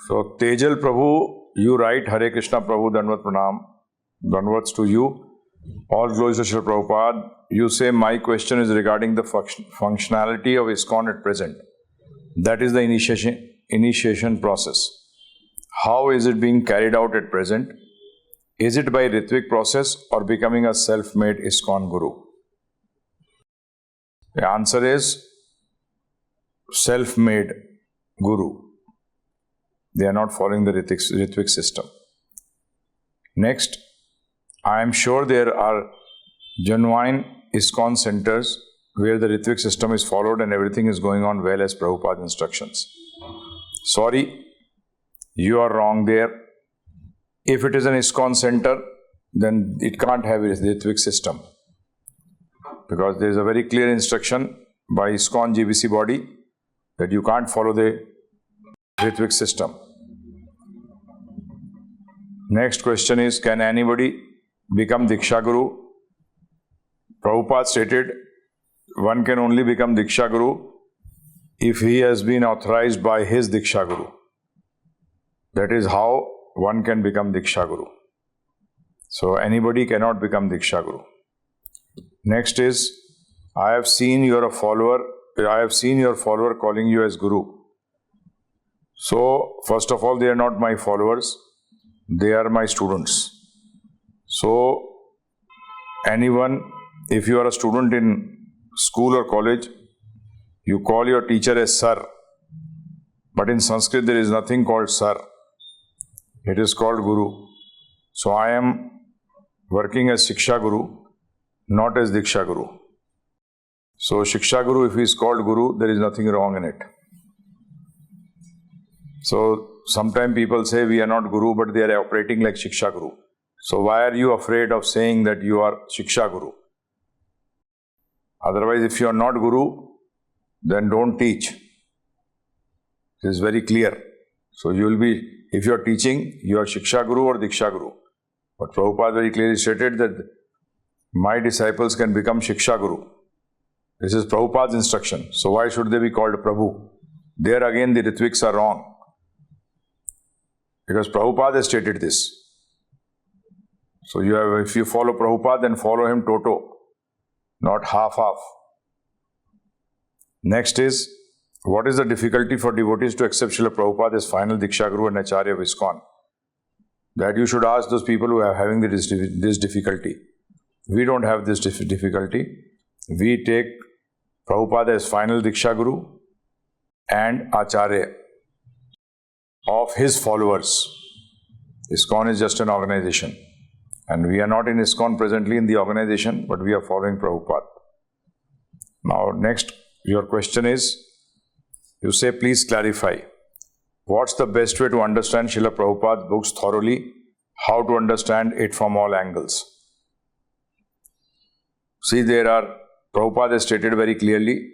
So Tejal Prabhu, you write Hare Krishna Prabhu, Danvat Pranam, Danvats to you. All glories to Srila Prabhupada. You say my question is regarding the functionality of ISKCON at present. That is the initiation process. How is it being carried out at present? Is it by Ritvik process or becoming a self-made ISKCON guru? The answer is self-made guru. They are not following the Ritvik system. Next, I am sure there are genuine ISKCON centers where the Ritvik system is followed and everything is going on well as Prabhupada's instructions. Sorry, you are wrong there. If it is an ISKCON center, then it can't have a Ritvik system. Because there is a very clear instruction by ISKCON GBC body that you can't follow the Ritvik system. Next question is, can anybody become Diksha Guru? Prabhupada stated, one can only become Diksha Guru if he has been authorized by his Diksha Guru. That is how one can become Diksha Guru. So anybody cannot become Diksha Guru. Next is, I have seen your follower calling you as Guru. So first of all, they are not my followers. They are my students. So anyone, if you are a student in school or college, you call your teacher as Sir. But in Sanskrit there is nothing called Sir. It is called Guru. So I am working as Shiksha Guru, not as Diksha Guru. So Shiksha Guru, if he is called Guru, there is nothing wrong in it. So sometimes people say we are not Guru, but they are operating like Shiksha Guru. So why are you afraid of saying that you are Shiksha Guru? Otherwise, if you are not Guru, then don't teach. It is very clear. So you will be, if you are teaching, you are Shiksha Guru or Diksha Guru. But Prabhupada very clearly stated that my disciples can become Shiksha Guru. This is Prabhupada's instruction. So why should they be called Prabhu? There again the Ritviks are wrong. Because Prabhupada has stated this. So if you follow Prabhupada, then follow him toto, not half-half. Next is, what is the difficulty for devotees to accept Srila Prabhupada as final Diksha Guru and Acharya of ISKCON? That you should ask those people who are having this difficulty. We don't have this difficulty. We take Prabhupada as final Diksha Guru and Acharya of his followers. ISKCON is just an organization. And we are not in ISKCON presently in the organization, but we are following Prabhupada. Now, next, your question is, you say, please clarify. What's the best way to understand Srila Prabhupada's books thoroughly? How to understand it from all angles? See, Prabhupada has stated very clearly,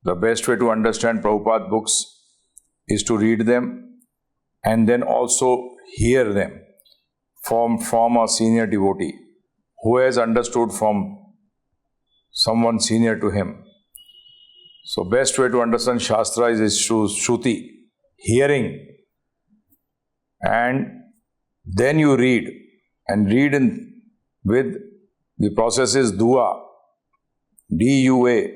the best way to understand Prabhupada's books is to read them and then also hear them from a senior devotee who has understood from someone senior to him. So best way to understand Shastra is Shruti, hearing, and then you read, and read with the process is Dua, D-U-A,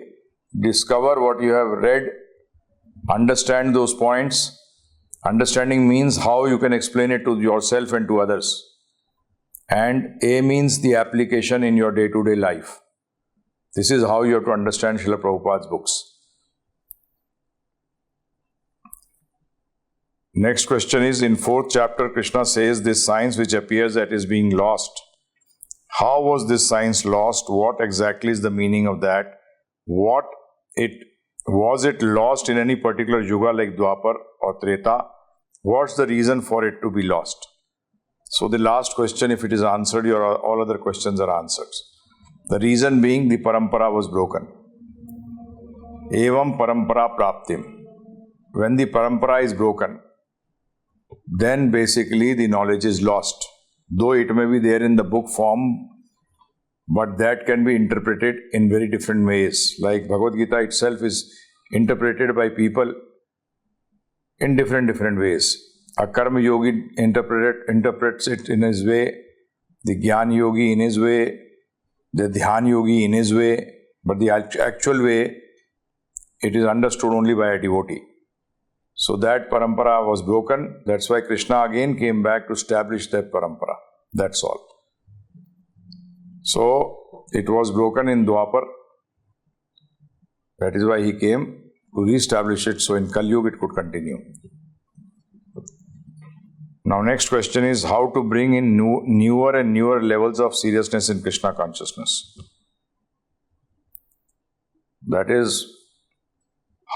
discover what you have read, understand those points. Understanding means how you can explain it to yourself and to others. And A means the application in your day-to-day life. This is how you have to understand Srila Prabhupada's books. Next question is, in 4th chapter, Krishna says this science which appears that is being lost. How was this science lost? What exactly is the meaning of that? Was it lost in any particular yuga like Dwapar or Treta? What's the reason for it to be lost? So the last question, if it is answered, all other questions are answered. The reason being the parampara was broken. Evam parampara praptim. When the parampara is broken, then basically the knowledge is lost. Though it may be there in the book form, but that can be interpreted in very different ways. Like Bhagavad Gita itself is interpreted by people in different ways. A Karma Yogi interprets it in his way, the Jnana Yogi in his way, the Dhyan Yogi in his way, but the actual way, it is understood only by a devotee. So that parampara was broken. That's why Krishna again came back to establish that parampara. That's all. So it was broken in Dwapar. That is why he came to re-establish it. So in Kali Yuga it could continue. Now next question is how to bring in newer and newer levels of seriousness in Krishna consciousness. That is,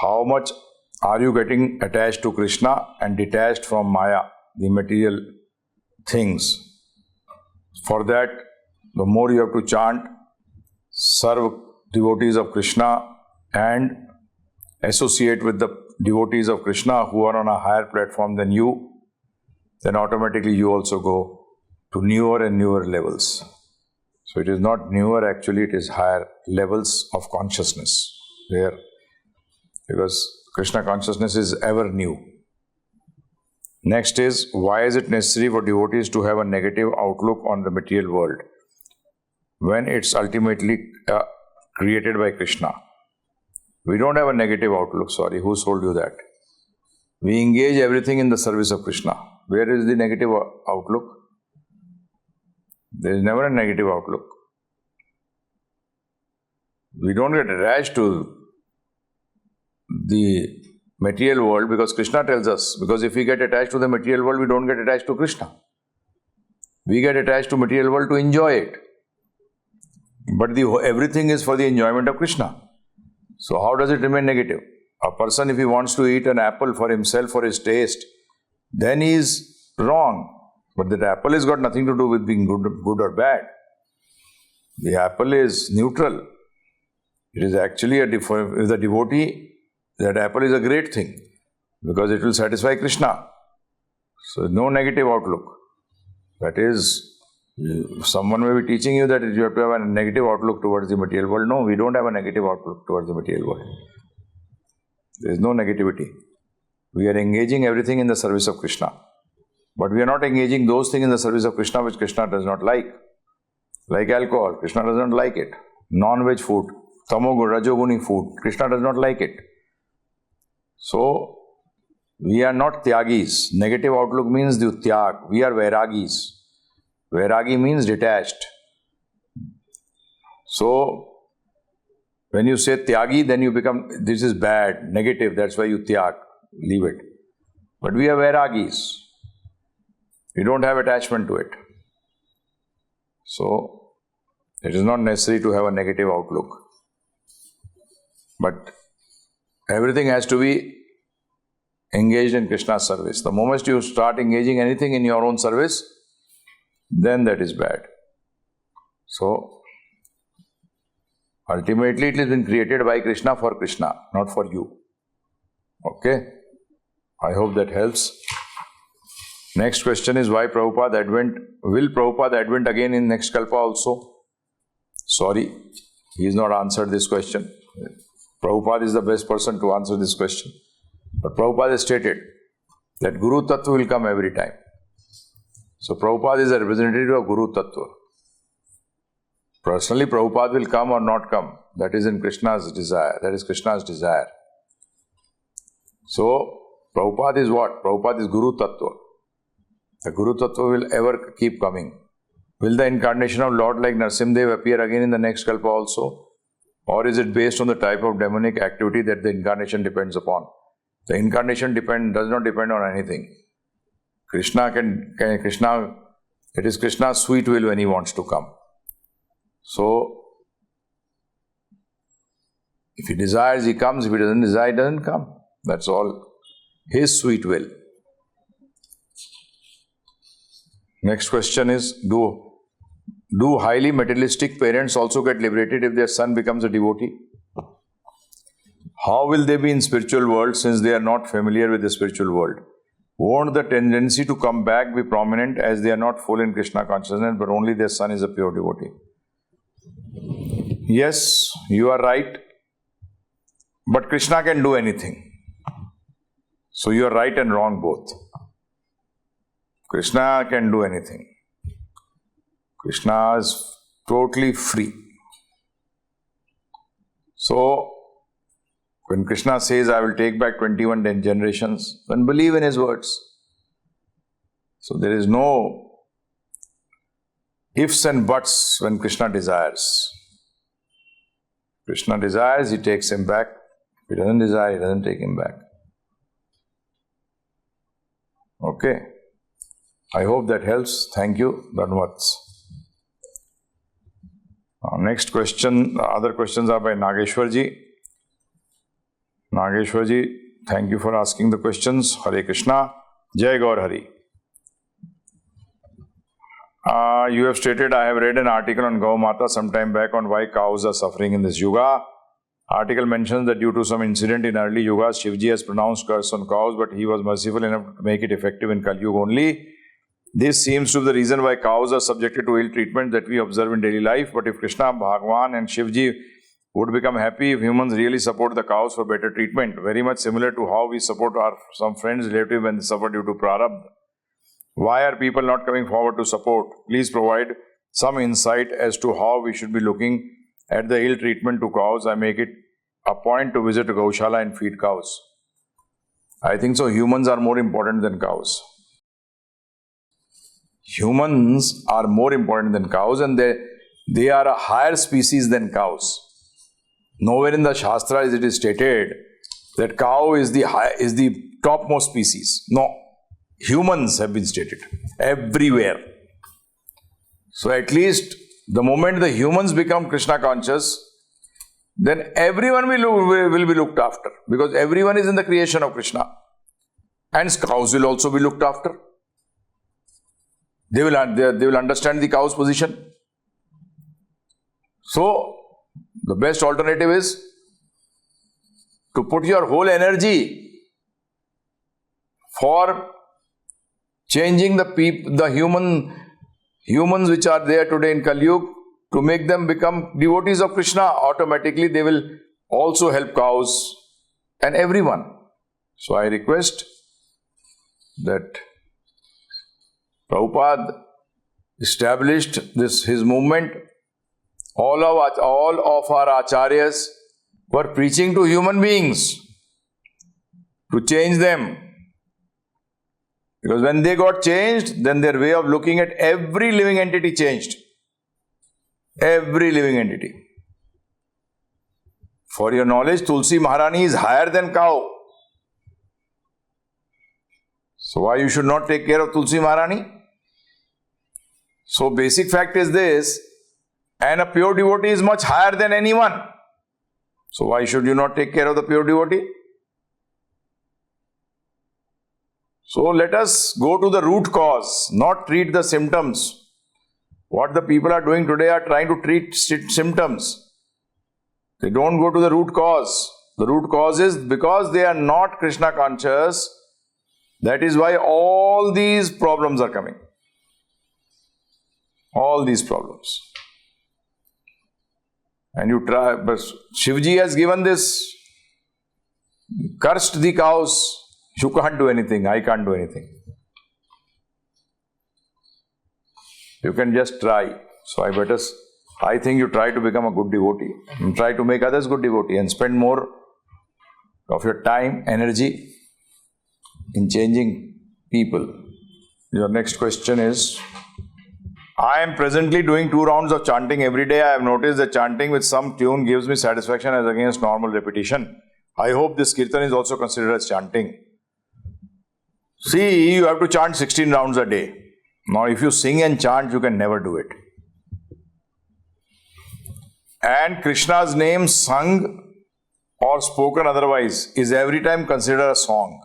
how much are you getting attached to Krishna and detached from Maya, the material things. For that, the more you have to chant, serve devotees of Krishna and associate with the devotees of Krishna who are on a higher platform than you, then automatically you also go to newer and newer levels. So it is not newer, actually it is higher levels of consciousness. Where, because Krishna consciousness is ever new. Next is, why is it necessary for devotees to have a negative outlook on the material world when it's ultimately created by Krishna? We don't have a negative outlook, sorry, who told you that? We engage everything in the service of Krishna. Where is the negative outlook? There is never a negative outlook. We don't get attached to the material world because Krishna tells us. Because if we get attached to the material world, we don't get attached to Krishna. We get attached to material world to enjoy it. But everything is for the enjoyment of Krishna. So how does it remain negative? A person, if he wants to eat an apple for himself, for his taste, then he is wrong. But that apple has got nothing to do with being good or bad. The apple is neutral. It is actually, if the devotee, that apple is a great thing because it will satisfy Krishna. So no negative outlook. That is, someone may be teaching you that you have to have a negative outlook towards the material world. No, we don't have a negative outlook towards the material world. There is no negativity. We are engaging everything in the service of Krishna. But we are not engaging those things in the service of Krishna which Krishna does not like. Like alcohol, Krishna does not like it. Non-veg food, tamoguni, rajoguni food, Krishna does not like it. So, we are not tyagis. Negative outlook means the tyag. We are vairagis. Vairagi means detached. So, when you say tyagi, then you become, this is bad, negative, that's why you tyag, leave it. But we are vairagis. We don't have attachment to it. So, it is not necessary to have a negative outlook. But everything has to be engaged in Krishna's service. The moment you start engaging anything in your own service, then that is bad. So, ultimately it has been created by Krishna for Krishna, not for you. Okay? I hope that helps. Next question is why Prabhupada Advent? Will Prabhupada Advent again in next Kalpa also? Sorry, he has not answered this question. Prabhupada is the best person to answer this question. But Prabhupada has stated that Guru Tattva will come every time. So Prabhupada is a representative of Guru Tattva. Personally, Prabhupada will come or not come. That is in Krishna's desire. That is Krishna's desire. So, Prabhupada is what? Prabhupada is Guru Tattva. The Guru Tattva will ever keep coming. Will the incarnation of Lord like Narsimdev appear again in the next Kalpa also? Or is it based on the type of demonic activity that the incarnation depends upon? The incarnation does not depend on anything. It is Krishna's sweet will when he wants to come. So, if he desires, he comes. If he doesn't desire, he doesn't come. That's all. His sweet will. Next question is, do highly materialistic parents also get liberated if their son becomes a devotee? How will they be in spiritual world since they are not familiar with the spiritual world? Won't the tendency to come back be prominent as they are not full in Krishna consciousness but only their son is a pure devotee? Yes, you are right. But Krishna can do anything. So you are right and wrong both. Krishna can do anything. Krishna is totally free. So, when Krishna says, I will take back 21 generations, then believe in his words. So, there is no ifs and buts when Krishna desires. Krishna desires, he takes him back. If he doesn't desire, he doesn't take him back. Okay. I hope that helps. Thank you. Dhanvats. Next question. Other questions are by Nageshwarji. Nageshwarji, thank you for asking the questions. Hare Krishna. Jai Gaur Hari. You have stated, I have read an article on Gau Mata some time back on why cows are suffering in this yuga. Article mentions that due to some incident in early yugas, Shivji has pronounced curse on cows, but he was merciful enough to make it effective in Kali Yuga only. This seems to be the reason why cows are subjected to ill treatment that we observe in daily life. But if Krishna, Bhagwan and Shivji would become happy if humans really support the cows for better treatment, very much similar to how we support some friends, relatives when they suffer due to prarabdha. Why are people not coming forward to support? Please provide some insight as to how we should be looking at the ill treatment to cows. I make it a point to visit a Gaushala and feed cows. I think so. Humans are more important than cows. Humans are more important than cows, and they are a higher species than cows. Nowhere in the Shastras it is stated that cow is the topmost species. No. Humans have been stated everywhere. So at least the moment the humans become Krishna conscious, then everyone will be looked after, because everyone is in the creation of Krishna. And cows will also be looked after. They will understand the cow's position. So the best alternative is to put your whole energy for changing the humans which are there today in Kali Yuga, to make them become devotees of Krishna. Automatically they will also help cows and everyone. So I request that Prabhupada established his movement. All of our acharyas were preaching to human beings to change them. Because when they got changed, then their way of looking at every living entity changed. Every living entity. For your knowledge, Tulsi Maharani is higher than cow. So why you should not take care of Tulsi Maharani? So basic fact is this, and a pure devotee is much higher than anyone. So why should you not take care of the pure devotee? So let us go to the root cause, not treat the symptoms. What the people are doing today are trying to treat symptoms. They don't go to the root cause. The root cause is because they are not Krishna conscious. That is why all these problems are coming. All these problems. And you try, but Shivji has given this, cursed the cows. You can't do anything, I can't do anything. You can just try. So I think you try to become a good devotee and try to make others good devotee and spend more of your time, energy in changing people. Your next question is, I am presently doing 2 rounds of chanting every day. I have noticed that chanting with some tune gives me satisfaction as against normal repetition. I hope this kirtan is also considered as chanting. See, you have to chant 16 rounds a day. Now, if you sing and chant, you can never do it. And Krishna's name sung or spoken otherwise is every time considered a song.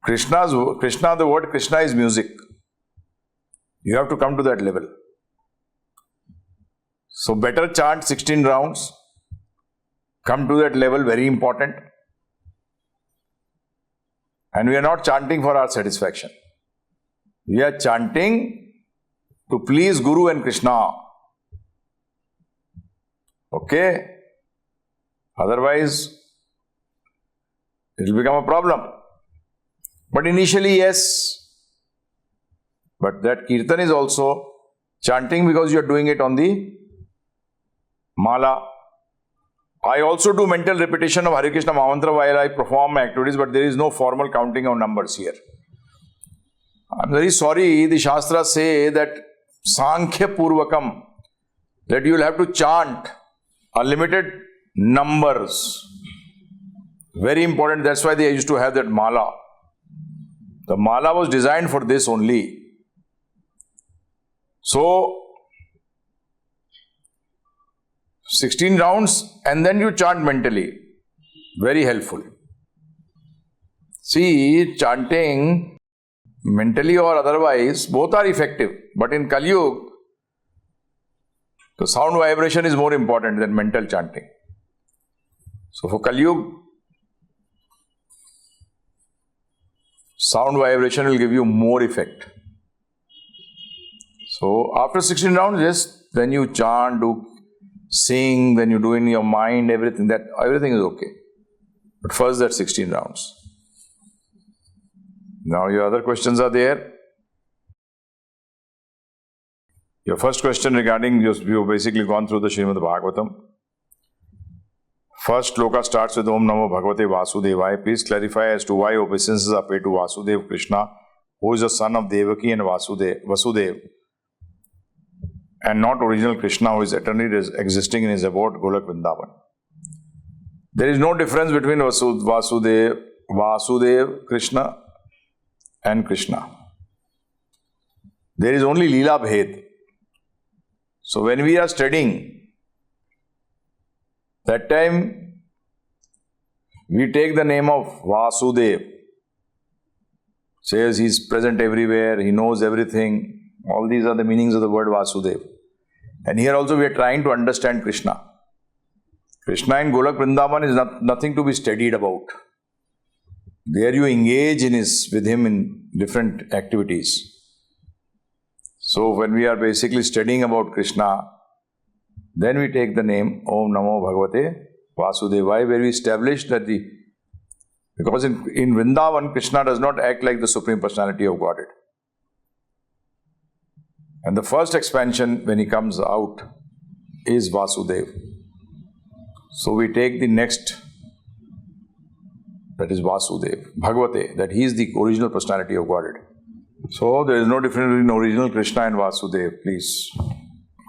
The word Krishna is music. You have to come to that level. So better chant 16 rounds. Come to that level, very important. And we are not chanting for our satisfaction. We are chanting to please Guru and Krishna. Okay? Otherwise, it will become a problem. But initially, yes. But that kirtan is also chanting because you are doing it on the mala. I also do mental repetition of Hare Krishna Mahamantra while I perform my activities, but there is no formal counting of numbers here. I'm very sorry, the Shastras say that Sankhya Purvakam, that you will have to chant unlimited numbers. Very important, that's why they used to have that mala. The mala was designed for this only. So, 16 rounds and then you chant mentally. Very helpful. See, chanting mentally or otherwise, both are effective. But in Kali Yuga, the sound vibration is more important than mental chanting. So for Kali Yuga, sound vibration will give you more effect. So after 16 rounds, yes, then you chant, sing, then you do in your mind, everything is okay. But first that 16 rounds. Now your other questions are there. Your first question regarding, you've basically gone through the Srimad Bhagavatam. First sloka starts with Om Namo Bhagavate Vasudevaya. Please clarify as to why obeisances are paid to Vasudeva Krishna, who is the son of Devaki and Vasudeva, and not original Krishna, who is eternally existing in his abode Golak Vrindavan. There is no difference between Vasudeva Krishna and Krishna. There is only Leela Bhed. So when we are studying, that time we take the name of Vasudeva. Says he is present everywhere, he knows everything. All these are the meanings of the word Vasudeva. And here also we are trying to understand Krishna. Krishna in Golak Vrindavan is nothing to be studied about. There you engage with him in different activities. So when we are basically studying about Krishna, then we take the name Om Namo Bhagavate Vasudevaya, where we establish that because in Vrindavan, Krishna does not act like the Supreme Personality of Godhead. And the first expansion when he comes out is Vasudeva. So we take the next, that is Vasudeva, Bhagavate, that he is the original personality of Godhead. So there is no difference between original Krishna and Vasudeva, please.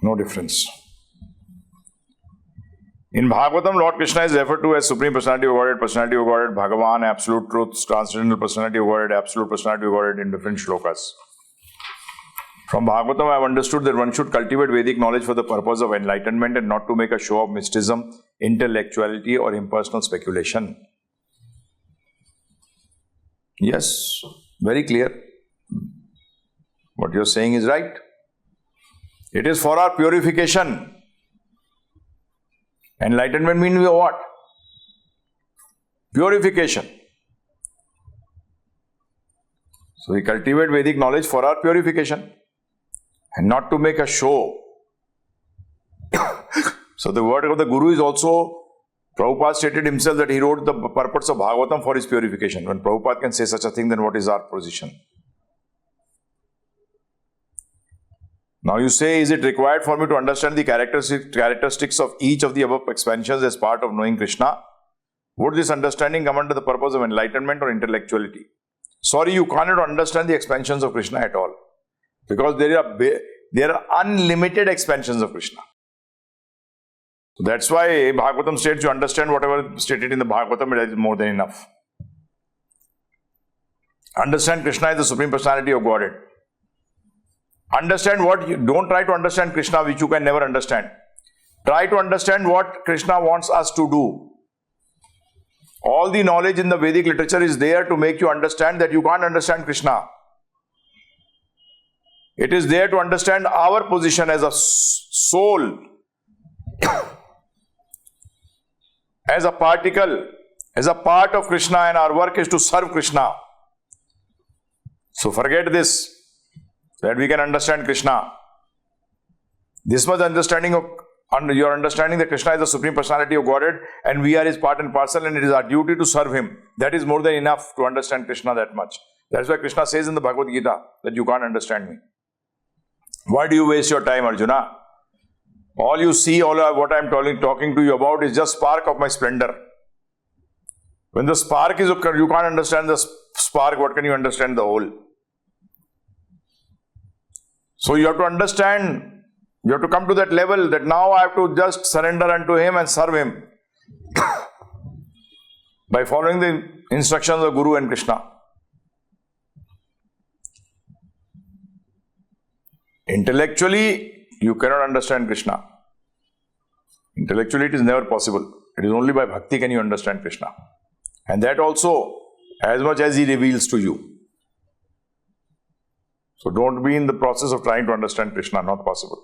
No difference. In Bhagavatam, Lord Krishna is referred to as Supreme Personality of Godhead, Bhagavan, Absolute Truth, Transcendental Personality of Godhead, Absolute Personality of Godhead in different shlokas. From Bhagavatam, I have understood that one should cultivate Vedic knowledge for the purpose of enlightenment and not to make a show of mysticism, intellectuality or impersonal speculation. Yes, very clear. What you are saying is right. It is for our purification. Enlightenment means what? Purification. So we cultivate Vedic knowledge for our purification and not to make a show. So the word of the Guru is also, Prabhupada stated himself that he wrote the purpose of Bhagavatam for his purification. When Prabhupada can say such a thing, then what is our position? Now you say, is it required for me to understand the characteristics of each of the above expansions as part of knowing Krishna? Would this understanding come under the purpose of enlightenment or intellectuality? Sorry, you cannot understand the expansions of Krishna at all. Because there are unlimited expansions of Krishna. So that's why Bhagavatam states you understand whatever stated in the Bhagavatam, it is more than enough. Understand Krishna is the Supreme Personality of Godhead. Understand don't try to understand Krishna which you can never understand. Try to understand what Krishna wants us to do. All the knowledge in the Vedic literature is there to make you understand that you can't understand Krishna. It is there to understand our position as a soul, as a particle, as a part of Krishna, and our work is to serve Krishna. So forget this, that we can understand Krishna. This much understanding of your understanding that Krishna is the Supreme Personality of Godhead and we are his part and parcel and it is our duty to serve him. That is more than enough to understand Krishna that much. That's why Krishna says in the Bhagavad Gita that you can't understand me. Why do you waste your time, Arjuna? All you see, all what I'm talking to you about is just spark of my splendor. When the spark is, you can't understand the spark, what can you understand the whole? So you have to understand, you have to come to that level that now I have to just surrender unto Him and serve Him by following the instructions of Guru and Krishna. Intellectually, you cannot understand Krishna. Intellectually, it is never possible. It is only by bhakti can you understand Krishna. And that also, as much as He reveals to you. So don't be in the process of trying to understand Krishna, not possible.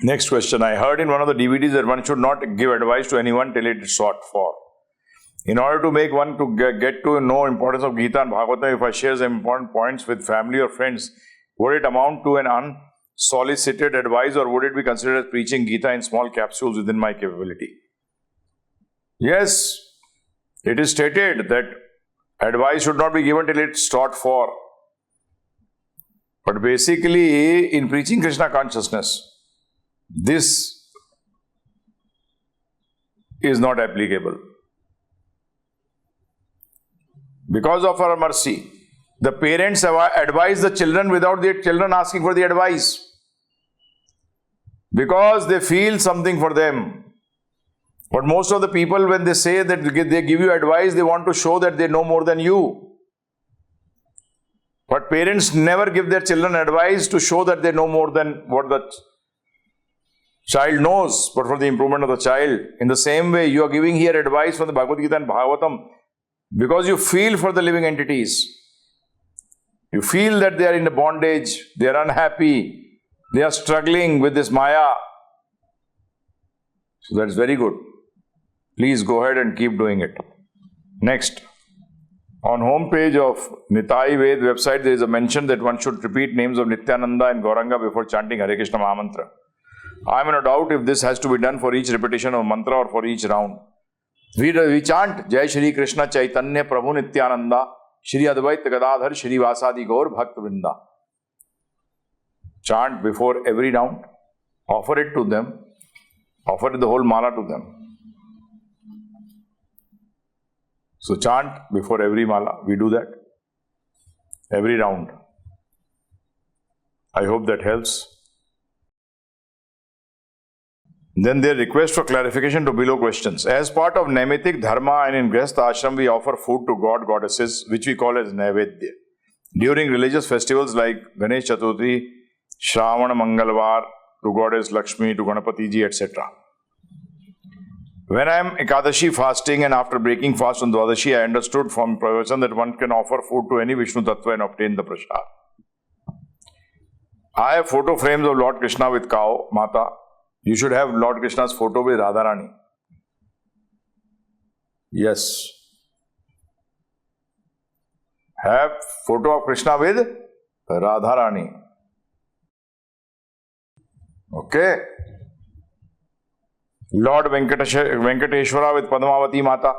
Next question. I heard in one of the DVDs that one should not give advice to anyone till it is sought for. In order to make one to get to know importance of Gita and Bhagavatam, if I share some important points with family or friends, would it amount to an unsolicited advice or would it be considered as preaching Gita in small capsules within my capability? Yes, it is stated that advice should not be given till it's sought for. But basically, in preaching Krishna consciousness, this is not applicable. Because of our mercy, the parents have advised the children without their children asking for the advice. Because they feel something for them. But most of the people, when they say that they give you advice, they want to show that they know more than you. But parents never give their children advice to show that they know more than what the child knows, but for the improvement of the child. In the same way, you are giving here advice from the Bhagavad Gita and Bhagavatam because you feel for the living entities. You feel that they are in a bondage, they are unhappy, they are struggling with this Maya. So that is very good. Please go ahead and keep doing it. Next. On home page of Nitai Ved website, there is a mention that one should repeat names of Nityananda and Gauranga before chanting Hare Krishna Mahamantra. I am in a doubt if this has to be done for each repetition of mantra or for each round. We chant Jai Shri Krishna Chaitanya Prabhu Nityananda Shri Advaita Gadadhar Shri Vasadi Gaur Bhakta Vrinda. Chant before every round. Offer it to them. Offer the whole mala to them. So chant before every mala. We do that. Every round. I hope that helps. Then their request for clarification to below questions. As part of Naimitic Dharma and in Grihastha Ashram, we offer food to god, goddesses, which we call as Naivedya. During religious festivals like Ganesh Chaturthi, Shravana Mangalvar, to goddess Lakshmi, to Ganapati ji, etc. When I am Ekadashi fasting and after breaking fast on Dwadashi, I understood from Pravachan that one can offer food to any Vishnu Tattva and obtain the prasad. I have photo frames of Lord Krishna with cow, Mata. You should have Lord Krishna's photo with Radharani. Yes. Have photo of Krishna with Radharani. Okay. Lord Venkateshwara with Padmavati Mata.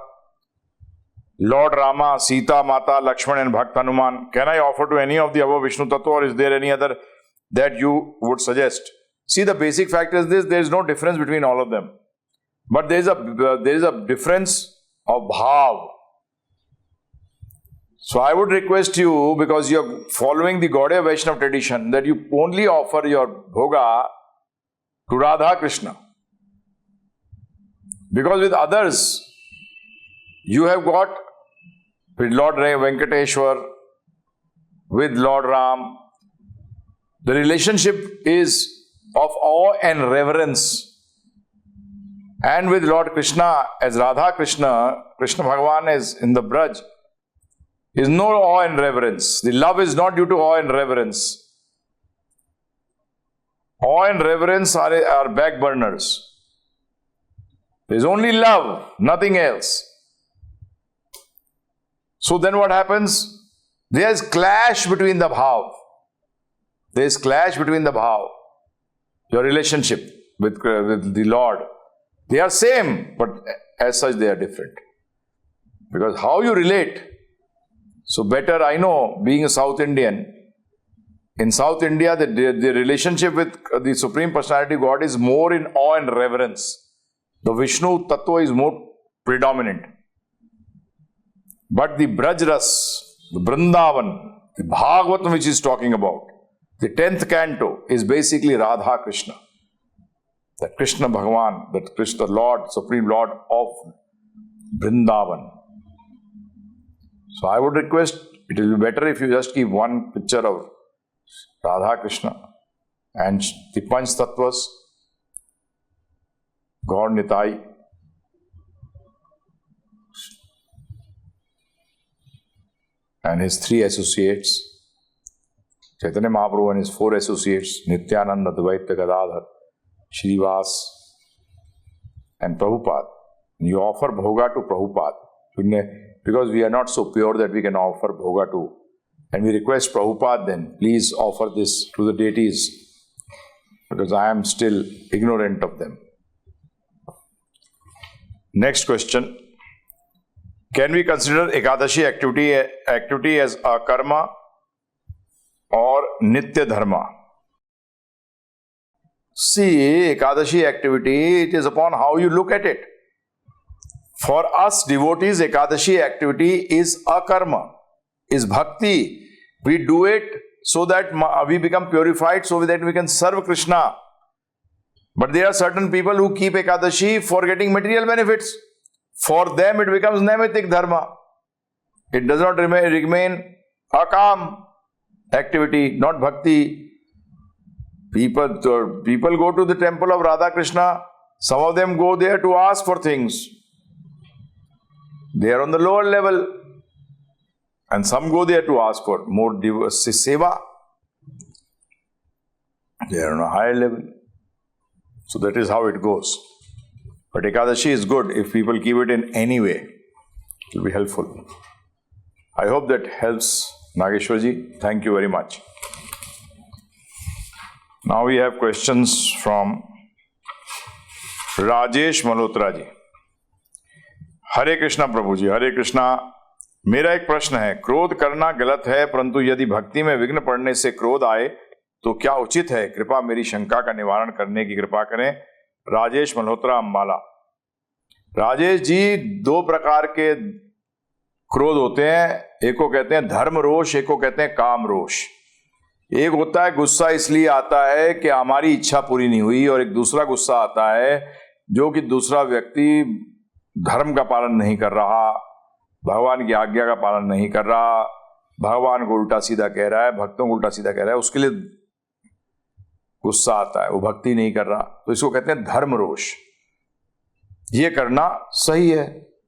Lord Rama, Sita Mata, Lakshman and Bhakt Hanuman. Can I offer to any of the above Vishnu Tattva or is there any other that you would suggest? See, the basic fact is this, there is no difference between all of them. But there is a difference of bhav. So I would request you, because you are following the Gaudiya Vaishnava tradition, that you only offer your bhoga to Radha Krishna. Because with others, you have got with Lord Venkateshwar, with Lord Ram, the relationship is of awe and reverence. And with Lord Krishna as Radha Krishna, Krishna Bhagavan is in the Braj, is no awe and reverence. The love is not due to awe and reverence. Awe and reverence are back burners. There is only love, nothing else. So then what happens? There is clash between the bhav. There is clash between the bhav. Your relationship with the Lord. They are same, but as such they are different. Because how you relate? So better, I know, being a South Indian, in South India, the relationship with the Supreme Personality of God is more in awe and reverence. The Vishnu Tattva is more predominant. But the Braj Ras, the Vrindavan, the Bhagavatam which is talking about, the 10th canto is basically Radha Krishna. That Krishna Bhagavan, that Krishna Lord, Supreme Lord of Vrindavan. So I would request, it will be better if you just keep one picture of Radha Krishna and the Panch Tattvas, Gaur Nitai, and his 3 associates, Chaitanya Mahaprabhu and his 4 associates, Nityananda, Advaita Gadadhar, Shrivas, and Prabhupada. You offer bhoga to Prabhupada, because we are not so pure that we can offer bhoga to. And we request Prabhupada then, please offer this to the deities, because I am still ignorant of them. Next question. Can we consider Ekadashi activity as a karma or Nitya Dharma? See, Ekadashi activity, it is upon how you look at it. For us devotees, Ekadashi activity is a karma, is bhakti. We do it so that we become purified, so that we can serve Krishna. But there are certain people who keep Ekadashi for getting material benefits. For them it becomes Naimitik Dharma. It does not remain a calm activity, not bhakti. People go to the temple of Radha Krishna. Some of them go there to ask for things. They are on the lower level. And some go there to ask for more seva. They are on a higher level. So that is how it goes. But Ekadashi is good if people keep it in any way. It will be helpful. I hope that helps, Nageshwarji. Thank you very much. Now we have questions from Rajesh Malhotra ji. Hare Krishna Prabhu ji, Hare Krishna. मेरा एक प्रश्न है, क्रोध करना गलत है, परंतु यदि भक्ति में विघ्न पड़ने से क्रोध आए तो क्या उचित है? कृपा मेरी शंका का निवारण करने की कृपा करें। राजेश मल्होत्रा, अंबाला। राजेश जी, 2 प्रकार के क्रोध होते हैं। एक को कहते हैं धर्म रोष, एक को कहते हैं काम रोष। एक होता है गुस्सा इसलिए आता है कि हमारी इच्छा पूरी नहीं हुई, और एक दूसरा गुस्सा आता है जो कि दूसरा व्यक्ति धर्म का पालन नहीं कर रहा, भगवान की आज्ञा का पालन नहीं कर रहा, भगवान को उल्टा सीधा कह रहा है, भक्तों को उल्टा सीधा कह रहा है, उसके लिए गुस्सा आता है, वो भक्ति नहीं कर रहा। तो इसको कहते हैं धर्म रोष। ये करना सही है,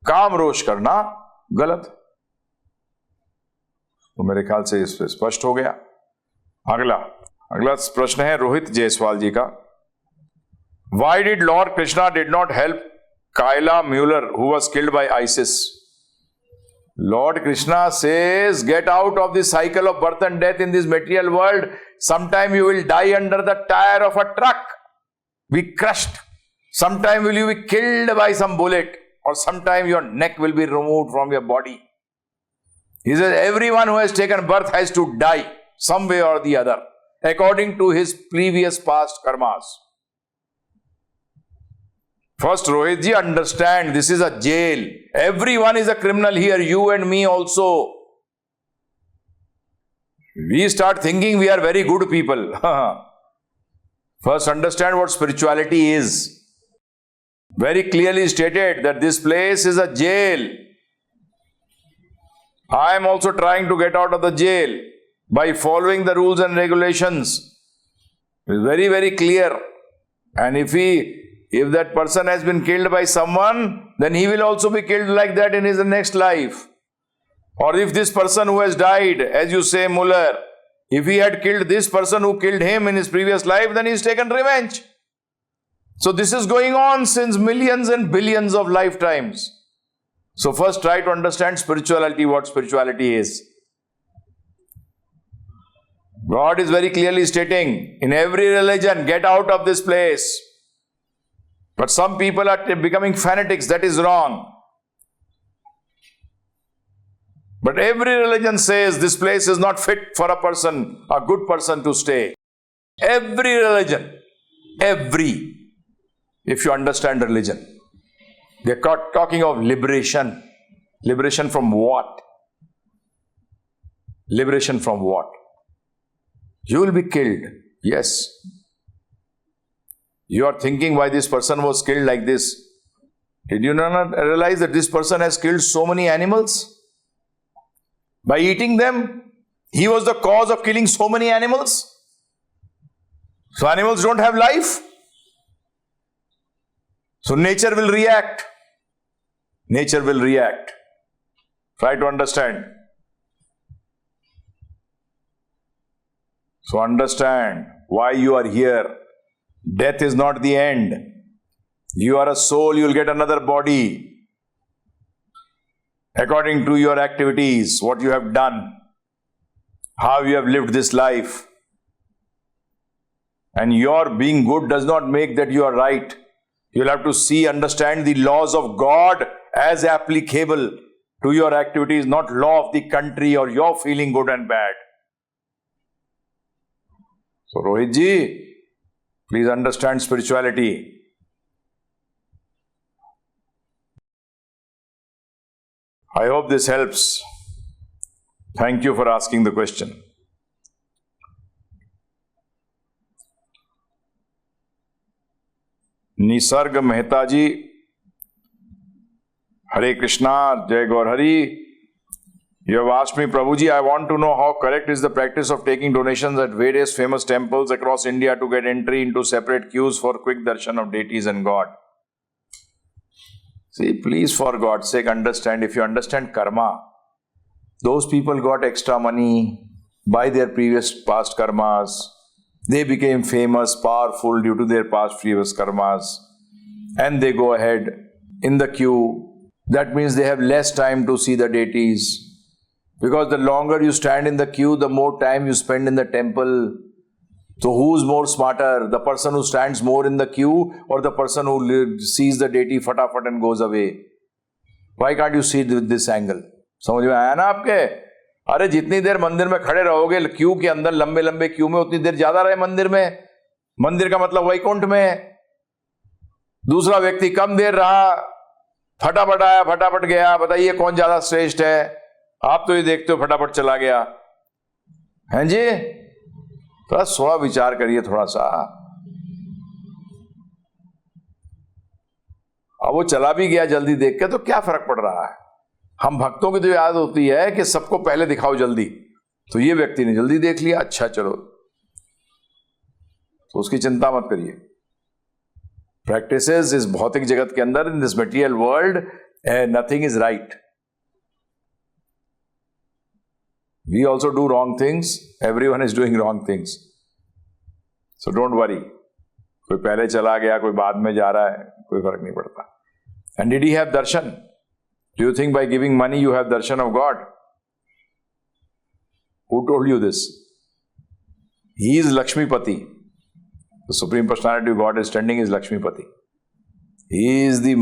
काम रोष करना गलत। तो मेरे ख्याल से इस पर स्पष्ट हो गया। अगला प्रश्न है रोहित जायसवाल जी का। Why did Lord Krishna did not help Kayla Mueller who was killed by ISIS? Lord Krishna says, get out of the cycle of birth and death in this material world. Sometime you will die under the tire of a truck, be crushed. Sometime will you be killed by some bullet, or sometime your neck will be removed from your body. He says, everyone who has taken birth has to die some way or the other, according to his previous past karmas. First, Rohit ji, understand this is a jail. Everyone is a criminal here, you and me also. We start thinking we are very good people. First, understand what spirituality is. Very clearly stated that this place is a jail. I am also trying to get out of the jail by following the rules and regulations. It is very, very clear. And if that person has been killed by someone, then he will also be killed like that in his next life. Or if this person who has died, as you say, Muller, if he had killed this person who killed him in his previous life, then he is taken revenge. So this is going on since millions and billions of lifetimes. So first try to understand spirituality, what spirituality is. God is very clearly stating, in every religion, get out of this place. But some people are becoming fanatics. That is wrong. But every religion says this place is not fit for a person, a good person to stay. Every religion, if you understand religion, they're talking of liberation. Liberation from what? Liberation from what? You will be killed. Yes. You are thinking why this person was killed like this. Did you not realize that this person has killed so many animals? By eating them, he was the cause of killing so many animals. So animals don't have life. So nature will react. Nature will react. Try to understand. So understand why you are here. Death is not the end. You are a soul, you will get another body. According to your activities, what you have done, how you have lived this life. And your being good does not make that you are right. You will have to see, understand the laws of God as applicable to your activities, not law of the country or your feeling good and bad. So Rohit ji, please understand spirituality. I hope this helps. Thank you for asking the question. Nisarg Mehta ji, Hare Krishna, Jai Gaur Hari. You have asked me, Prabhuji, I want to know how correct is the practice of taking donations at various famous temples across India to get entry into separate queues for quick darshan of deities and God. See, please, for God's sake, understand. If you understand karma, those people got extra money by their past karmas. They became famous, powerful due to their previous karmas. And they go ahead in the queue. That means they have less time to see the deities. Because the longer you stand in the queue, the more time you spend in the temple. So who's more smarter? The person who stands more in the queue or the person who sees the deity fatafat and goes away? Why can't you see it with this angle? समझ में आया ना आपके? अरे जितनी देर मंदिर में खड़े रहोगे क्यू के अंदर, लंबे लंबे क्यू में, उतनी देर ज्यादा रहे मंदिर में. मंदिर का मतलब वैकुंठ में. दूसरा व्यक्ति कम देर रहा, फटाफट आया, फटाफट गया. बताइए कौन ज्यादा श्रेष्ठ है? आप तो ये देखते हो फटाफट चला गया. हैं जी? थोड़ा थोड़ा विचार करिए थोड़ा सा. अब वो चला भी गया जल्दी देख के तो क्या फर्क पड़ रहा है? हम भक्तों की तो याद होती है कि सबको पहले दिखाओ जल्दी. तो ये व्यक्ति ने जल्दी देख लिया, अच्छा चलो, तो उसकी चिंता मत करिए. प्रैक्टिसेस इस भौतिक जगत के अंदर, in this material world, nothing is right. We also do wrong things. Everyone is doing wrong things. So don't worry. कोई पहले चला गया, कोई बाद में जा रहा है, कोई फर्क नहीं पड़ता. And did he have darshan? Do you think by giving money you have darshan of God? Who told you this? He is Lakshmipati. The Supreme Personality of God is standing as Lakshmipati. He is the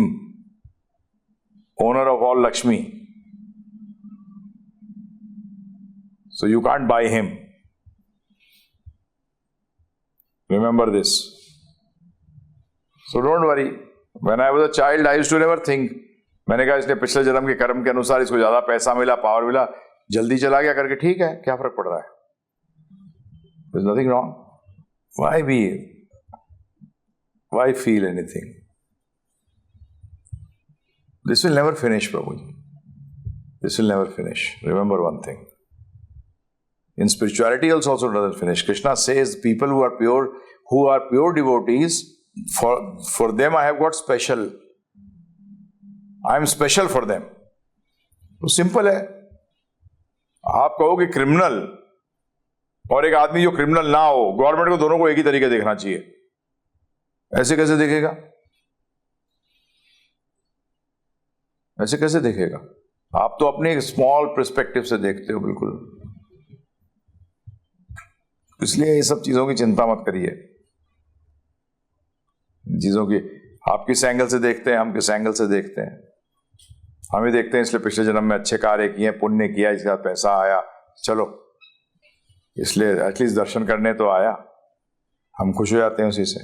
owner of all Lakshmi. So you can't buy him. Remember this. So don't worry. When I was a child, I used to never think. मैंने कहा इसने पिछले जन्म के कर्म के अनुसार इसको ज्यादा पैसा मिला, पावर मिला, जल्दी चला गया करके, ठीक है, क्या फर्क पड़ रहा है? There's nothing wrong. Why feel anything? This will never finish, Prabhuji. This will never finish. Remember one thing. In spirituality also doesn't finish. Krishna says people who are pure devotees, for them I have got special. I am special for them. तो simple है. आप कहोगे criminal और एक आदमी जो criminal ना हो, गवर्नमेंट को दोनों को एक ही तरीके देखना चाहिए. ऐसे कैसे देखेगा? ऐसे कैसे देखेगा? आप तो अपने एक स्मॉल पर्सपेक्टिव से देखते हो बिल्कुल. इसलिए ये सब चीजों की चिंता मत करिए. चीजों की आप किस एंगल से देखते हैं, हम किस एंगल से देखते हैं. हम ही देखते हैं इसलिए पिछले जन्म में अच्छे कार्य किए, पुण्य किया, इसका पैसा आया, चलो इसलिए एटलीस्ट दर्शन करने तो आया, हम खुश हो जाते हैं उसी से।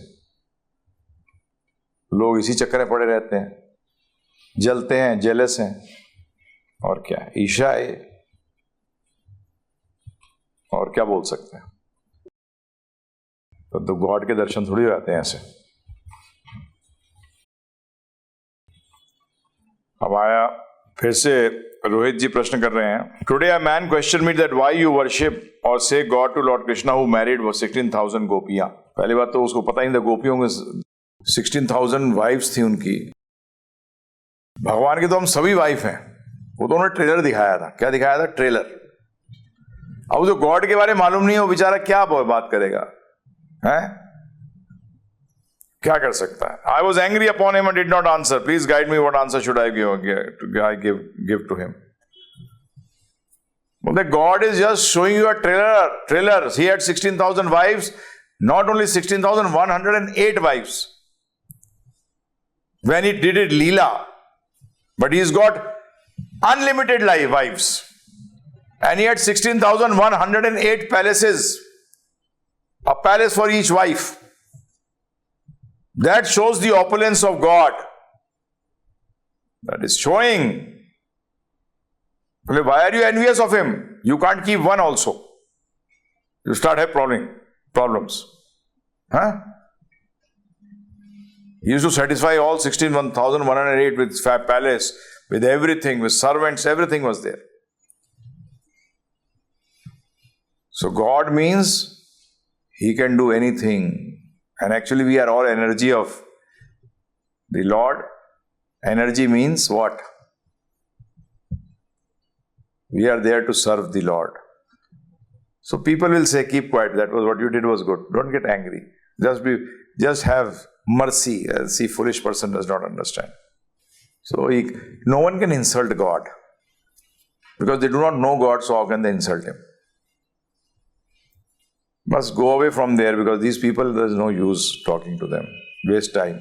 लोग इसी चक्कर में पड़े रहते हैं, जलते हैं, जेलस हैं, और क्या, ईर्ष्या है, और क्या बोल सकते हैं। तो गॉड के दर्शन थोड़ी हो जाते हैं ऐसे। अब आया फिर से रोहित जी प्रश्न कर रहे हैं, today a man question me that why you worship or say God to Lord Krishna who married 16,000 गोपियां। पहली बात तो उसको पता ही नहीं था गोपियों में 16,000 वाइफ्स थी उनकी। भगवान की तो हम सभी वाइफ हैं, वो तो उन्होंने ट्रेलर दिखाया था। क्या दिखाया था? ट्रेलर। अब जो गॉड के बारे में मालूम नहीं है वो बेचारा क्या बात करेगा, है? क्या कर सकता है? I was angry upon him and did not answer, please guide me what answer should I give to him. बोलते God is just showing you a trailer. He had 16,000 wifes, not only 16,108 wives when he did it Leela, but he's got unlimited wives, and he had 16,108 palaces, a palace for each wife. That shows the opulence of God. That is showing. Why are you envious of him? You can't keep one also. You start have problems. Huh? He used to satisfy all 16,108 with fab palace, with everything, with servants, everything was there. So God means He can do anything. And actually we are all energy of the Lord. Energy means what? We are there to serve the Lord. So people will say, keep quiet, that was what you did was good. Don't get angry. Just have mercy. See, foolish person does not understand. So no one can insult God. Because they do not know God, so how can they insult Him? Must go away from there, because these people, there is no use talking to them. Waste time.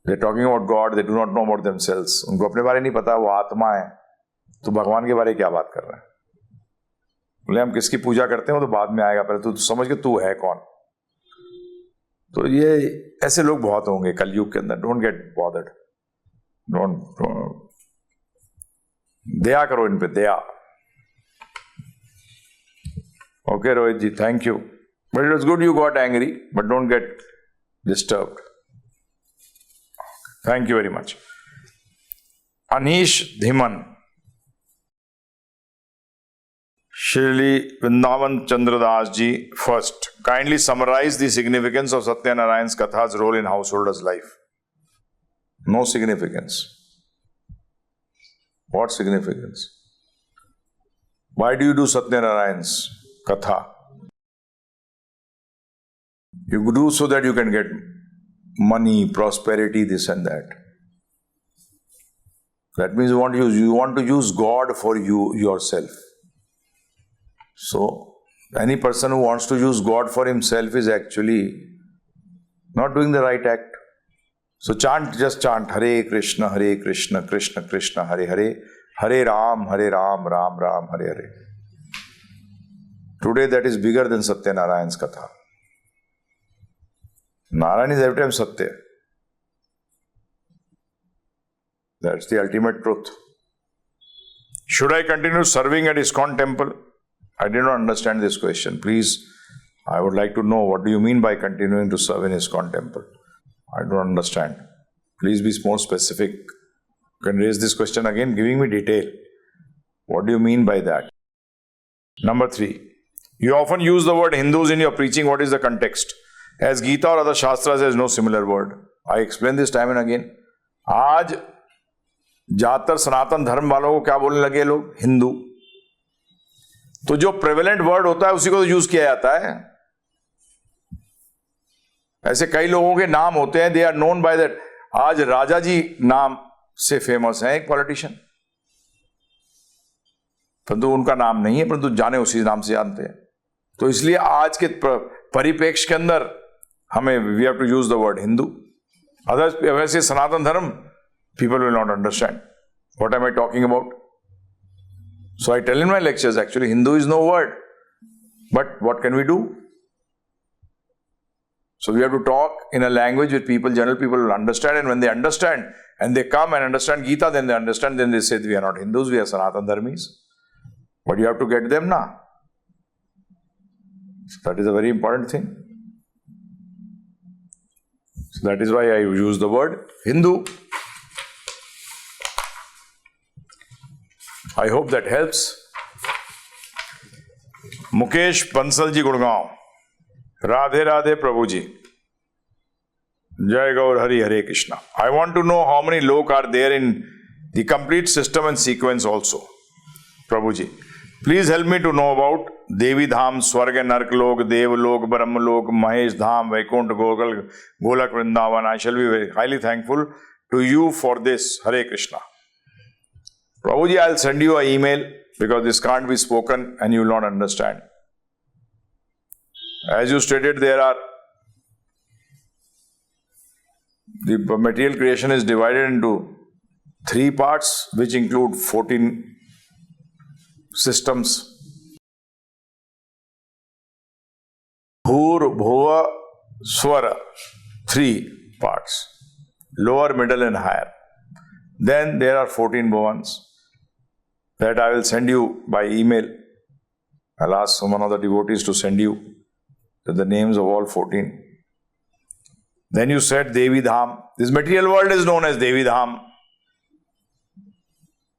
They are talking about God, they do not know about themselves. उनको अपने बारे नहीं पता, वो आत्मा है, तो भगवान के बारे में क्या बात कर रहे हैं? बोले हम किसकी पूजा करते हैं वो तो बाद में आएगा, पहले तू समझ के तू है कौन। तो ये ऐसे लोग बहुत होंगे कलयुग के अंदर। डोंट गेट बॉदर्ड, डोंट दया करो इन पे, दया। Okay Rohit ji, thank you, but it was good you got angry, but don't get disturbed. Thank you very much. Anish Dhiman, Shri Vrindavan Chandradas ji, first, kindly summarize the significance of Satyanarayan's Katha's role in householder's life. No significance. What significance? Why do you do Satyanarayan's Katha? You do so that you can get money, prosperity, this and that. That means you want to use God for you yourself. So, any person who wants to use God for himself is actually not doing the right act. So, just chant Hare Krishna, Krishna Krishna, Hare Hare, Hare Ram, Ram Ram, Hare Hare. Today that is bigger than Satyanarayan's Katha. Narayan is every time Satya. That's the ultimate truth. Should I continue serving at ISKCON temple? I did not understand this question. Please, I would like to know, what do you mean by continuing to serve in ISKCON temple? I don't understand. Please be more specific. You can raise this question again, giving me detail. What do you mean by that? Number 3. You often use the word Hindus in your preaching. What is the context? As Gita or other Shastras has no similar word. I explain this time and again. आज ज्यादातर सनातन धर्म वालों को क्या बोलने लगे लोग? हिंदू। तो जो प्रेवेलेंट वर्ड होता है उसी को तो यूज किया जाता है। ऐसे कई लोगों के नाम होते हैं, they are known by that. आज राजा जी नाम से फेमस है एक पॉलिटिशियन, परंतु उनका नाम नहीं है, परंतु जाने उसी नाम से जानते हैं। तो इसलिए आज के परिप्रेक्ष्य के अंदर हमें we have to use the word Hindu. Other वैसे सनातन धर्म people will not understand. What am I talking about? So I tell in my lectures, actually, Hindu is no word. But what can we do? So we have to talk in a language which people, general people will understand, and when they understand and they come and understand Gita, then they understand, then they say we are not Hindus, we are Sanatan Dharmis. But you have to get them now. So that is a very important thing. So that is why I use the word Hindu. I hope that helps. Mukesh Bansal ji Gurgaon. Radhe Radhe Prabhu ji. Jai Gaur Hari Hare Krishna. I want to know how many lok are there in the complete system and sequence also. Prabhu ji. Please help me to know about Devi Dham, Swarga, Narklok, Devlok, Brahmalok, Mahesh Dham, Vaikunt, Golak Vrindavan. I shall be very highly thankful to you for this. Hare Krishna. Prabhuji, I'll send you an email because this can't be spoken and you will not understand. As you stated, the material creation is divided into 3 parts which include 14 systems. Bhur, Bhuva, Swara, 3 parts. Lower, middle and higher. Then there are 14 bhavans that I will send you by email. I'll ask one of the devotees to send you the names of all 14. Then you said Devi Dham. This material world is known as Devi Dham.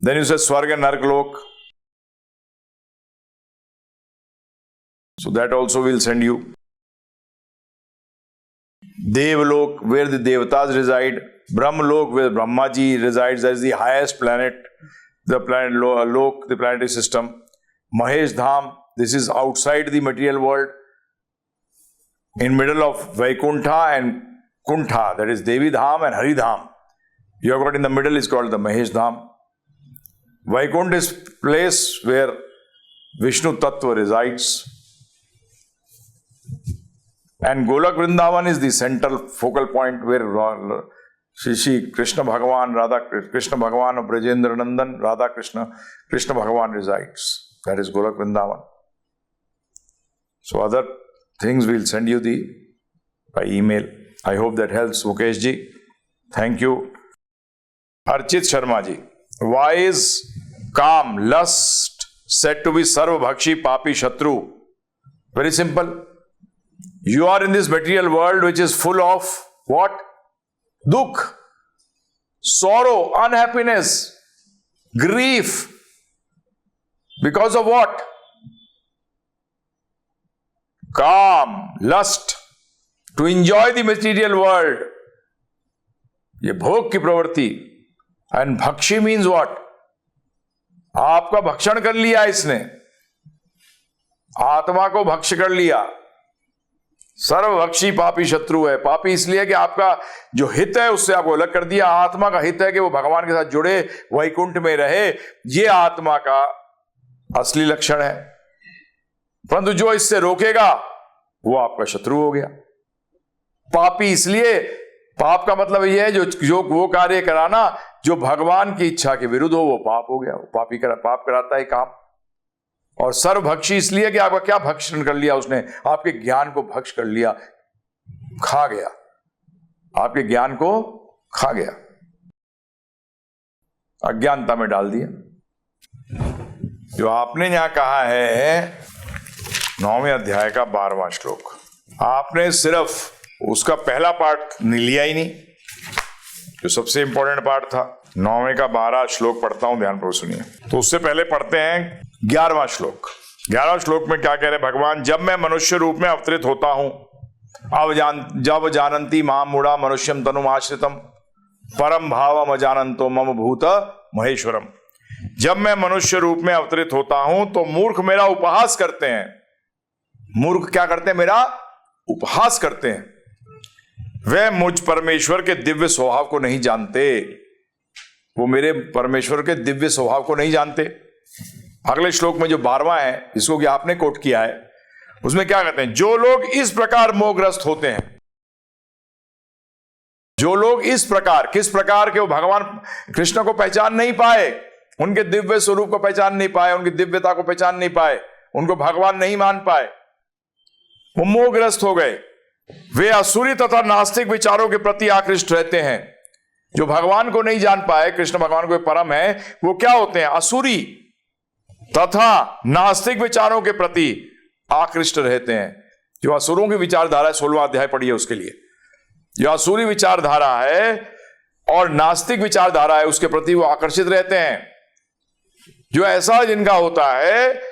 Then you said Swarga, Narklok. So that also we'll send you. Devlok, where the Devatas reside. Brahmalok, where Brahmaji resides, that is the highest planet, the planet Lok, the planetary system. Mahesh Dham, this is outside the material world, in middle of Vaikuntha and Kuntha, that is Devi Dham and Hari Dham. You have got in the middle is called the Mahesh Dham. Vaikuntha is place where Vishnu Tattva resides. And Golak Vrindavan is the central focal point where Shri Krishna Bhagavan, Krishna Bhagavan of Brajendra Nandan, Radha Krishna Bhagavan resides. That is Golak Vrindavan. So other things we'll send you by email. I hope that helps, Mukesh ji. Thank you. Archit Sharma ji. Why is Kam, lust, said to be Sarva Bhakshi Papi Shatru? Very simple. You are in this material world which is full of what? Dukh, sorrow, unhappiness, grief. Because of what? Kam, lust, to enjoy the material world. ये भोग की प्रवृत्ति. And bhakshi means what? आपका भक्षण कर लिया इसने, आत्मा को भक्ष कर लिया. सर्वभक्षी पापी शत्रु है. पापी इसलिए कि आपका जो हित है उससे आपको अलग कर दिया. आत्मा का हित है कि वो भगवान के साथ जुड़े, वैकुंठ में रहे. ये आत्मा का असली लक्षण है. परंतु जो इससे रोकेगा वो आपका शत्रु हो गया. पापी इसलिए, पाप का मतलब यह है जो वो कार्य कराना जो भगवान की इच्छा के विरुद्ध हो, वो पाप हो गया. वो पापी पाप कराता है काम. और सर्वभक्षी इसलिए कि आपका क्या भक्षण कर लिया उसने? आपके ज्ञान को भक्ष कर लिया, खा गया. आपके ज्ञान को खा गया, अज्ञानता में डाल दिया. जो आपने यहां कहा है 9वें अध्याय का 12वां श्लोक, आपने सिर्फ उसका पहला पार्ट लिया ही नहीं, जो सबसे इंपॉर्टेंट पार्ट था. 9वें का 12 श्लोक पढ़ता हूं, ध्यान पूर्वक सुनिए. तो उससे पहले पढ़ते हैं 11वां श्लोक. 11वां श्लोक में क्या कह रहे हैं भगवान? जब मैं मनुष्य रूप में अवतरित होता हूं, जब जानंती माम मूढ़ा मनुष्यम तनुम आश्रितम परम भावम अजानंतो मम भूत महेश्वरम. जब मैं मनुष्य रूप में अवतरित होता हूं तो मूर्ख मेरा उपहास करते हैं. मूर्ख क्या करते हैं? मेरा उपहास करते हैं. वे मुझ परमेश्वर के दिव्य स्वभाव को नहीं जानते. वो मेरे परमेश्वर के दिव्य स्वभाव को नहीं जानते. अगले श्लोक में जो 12वां है, जिसको कि आपने कोट किया है, उसमें क्या कहते हैं? जो लोग इस प्रकार मोहग्रस्त होते हैं, जो लोग इस प्रकार, किस प्रकार के, वो भगवान कृष्ण को पहचान नहीं पाए, उनके दिव्य स्वरूप को पहचान नहीं पाए, उनकी दिव्यता को पहचान नहीं पाए, उनको भगवान नहीं मान पाए, वो मोहग्रस्त हो गए। वे असुरी तथा नास्तिक विचारों के प्रति आकृष्ट रहते हैं। जो भगवान को नहीं जान पाए, कृष्ण भगवान को परम है, वो क्या होते हैं? असुरी तथा नास्तिक विचारों के प्रति आकृष्ट रहते हैं। जो असुरों की विचारधारा है, 16वां अध्याय पढ़िए उसके लिए। जो असुरी विचारधारा है और नास्तिक विचारधारा है, उसके प्रति वो आकर्षित रहते हैं। जो ऐसा जिनका होता है,